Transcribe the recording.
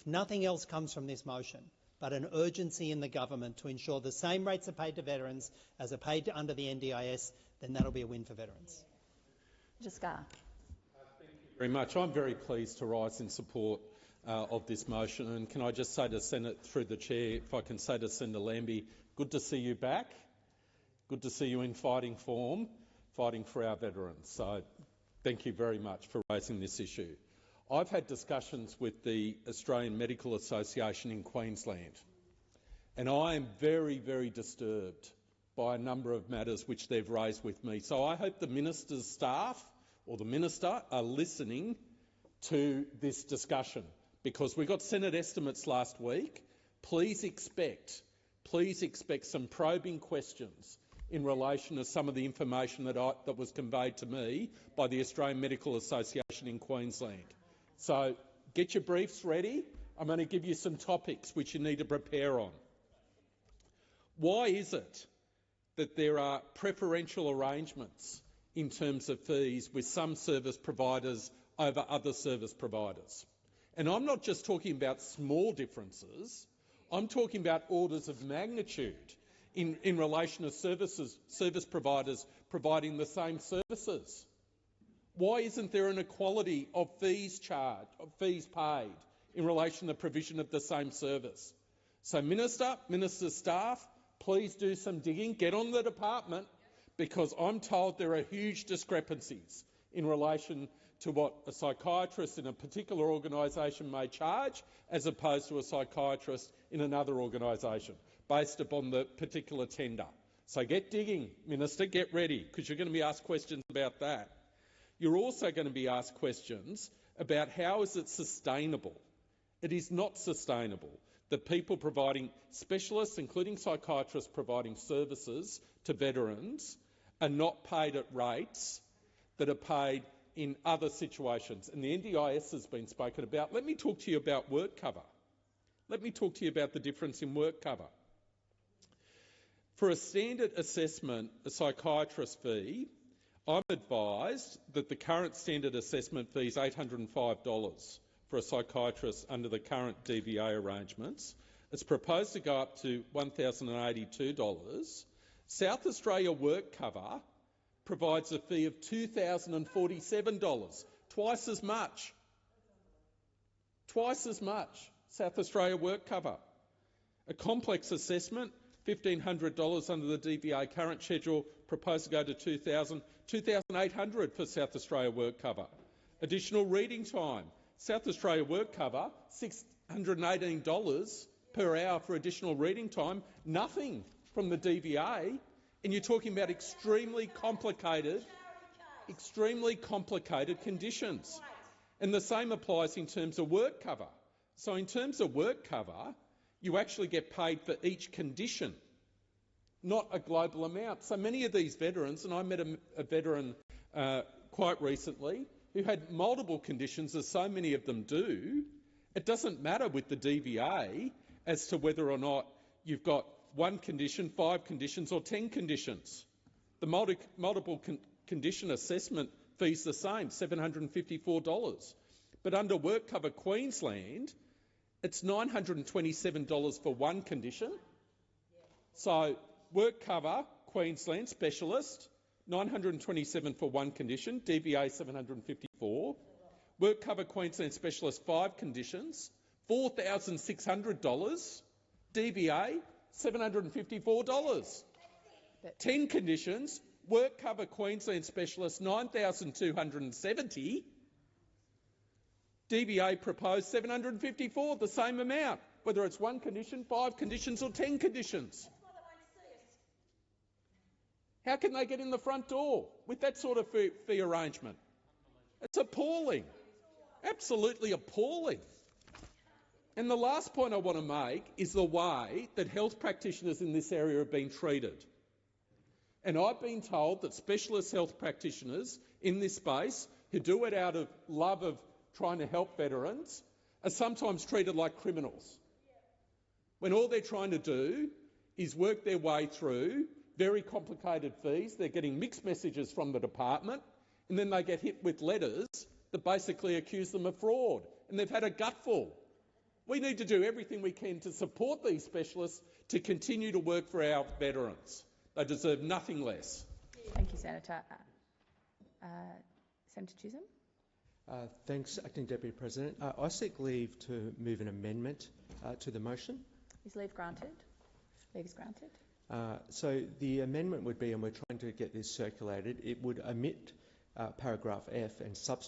If nothing else comes from this motion but an urgency in the government to ensure the same rates are paid to veterans as are paid under the NDIS, then that'll be a win for veterans. Senator Scarr. Thank you very much. I'm very pleased to rise in support of this motion. And can I just say to Senate, through the chair, if I can say to Senator Lambie, good to see you back. Good to see you in fighting form, fighting for our veterans. So thank you very much for raising this issue. I've had discussions with the Australian Medical Association in Queensland, and I am very, very disturbed by a number of matters which they've raised with me. So I hope the minister's staff or the minister are listening to this discussion, because we got Senate estimates last week. Please expect some probing questions in relation to some of the information that was conveyed to me by the Australian Medical Association in Queensland. So get your briefs ready. I'm going to give you some topics which you need to prepare on. Why is it that there are preferential arrangements in terms of fees with some service providers over other service providers? And I'm not just talking about small differences. I'm talking about orders of magnitude in relation to service providers providing the same services. Why isn't there an equality of fees paid in relation to the provision of the same service? So Minister staff, please do some digging, get on the department, because I'm told there are huge discrepancies in relation to what a psychiatrist in a particular organisation may charge as opposed to a psychiatrist in another organisation, based upon the particular tender. So get digging, Minister, get ready, because you're going to be asked questions about that. You're also going to be asked questions about how is it sustainable. It is not sustainable that people providing specialists, including psychiatrists providing services to veterans, are not paid at rates that are paid in other situations. And the NDIS has been spoken about. Let me talk to you about WorkCover. Let me talk to you about the difference in WorkCover. For a standard assessment, a psychiatrist fee, I'm advised that the current standard assessment fee is $805 for a psychiatrist under the current DVA arrangements. It's proposed to go up to $1,082. South Australia WorkCover provides a fee of $2,047, twice as much. Twice as much, South Australia WorkCover. A complex assessment, $1,500 under the DVA current schedule, proposed to go to $2,800 for South Australia WorkCover. Additional reading time, South Australia WorkCover, $618 per hour for additional reading time, nothing from the DVA, and you're talking about extremely complicated conditions. And the same applies in terms of WorkCover. So in terms of WorkCover, you actually get paid for each condition, not a global amount. So many of these veterans, and I met a veteran quite recently who had multiple conditions, as so many of them do. It doesn't matter with the DVA as to whether or not you've got one condition, 5 conditions or 10 conditions. The multiple condition assessment fee's the same, $754. But under WorkCover Queensland, it's $927 for one condition. So WorkCover Queensland specialist, $927 for one condition, DVA $754. WorkCover Queensland specialist 5 conditions, $4,600, DVA $754. 10 conditions, WorkCover Queensland specialist $9,270, DVA proposed $754, the same amount, whether it's one condition, 5 conditions or 10 conditions. How can they get in the front door with that sort of fee arrangement? It's appalling, absolutely appalling. And the last point I want to make is the way that health practitioners in this area have been treated. And I've been told that specialist health practitioners in this space, who do it out of love of trying to help veterans, are sometimes treated like criminals, when all they're trying to do is work their way through very complicated fees. They're getting mixed messages from the department, and then they get hit with letters that basically accuse them of fraud. And they've had a gutful We need to do everything we can to support these specialists to continue to work for our veterans. They deserve nothing less. Thank you, Senator. Senator Chisholm. Thanks, Acting Deputy President. I seek leave to move an amendment to the motion. Is leave granted? Leave is granted. So the amendment would be, and we're trying to get this circulated, it would omit paragraph F and substitute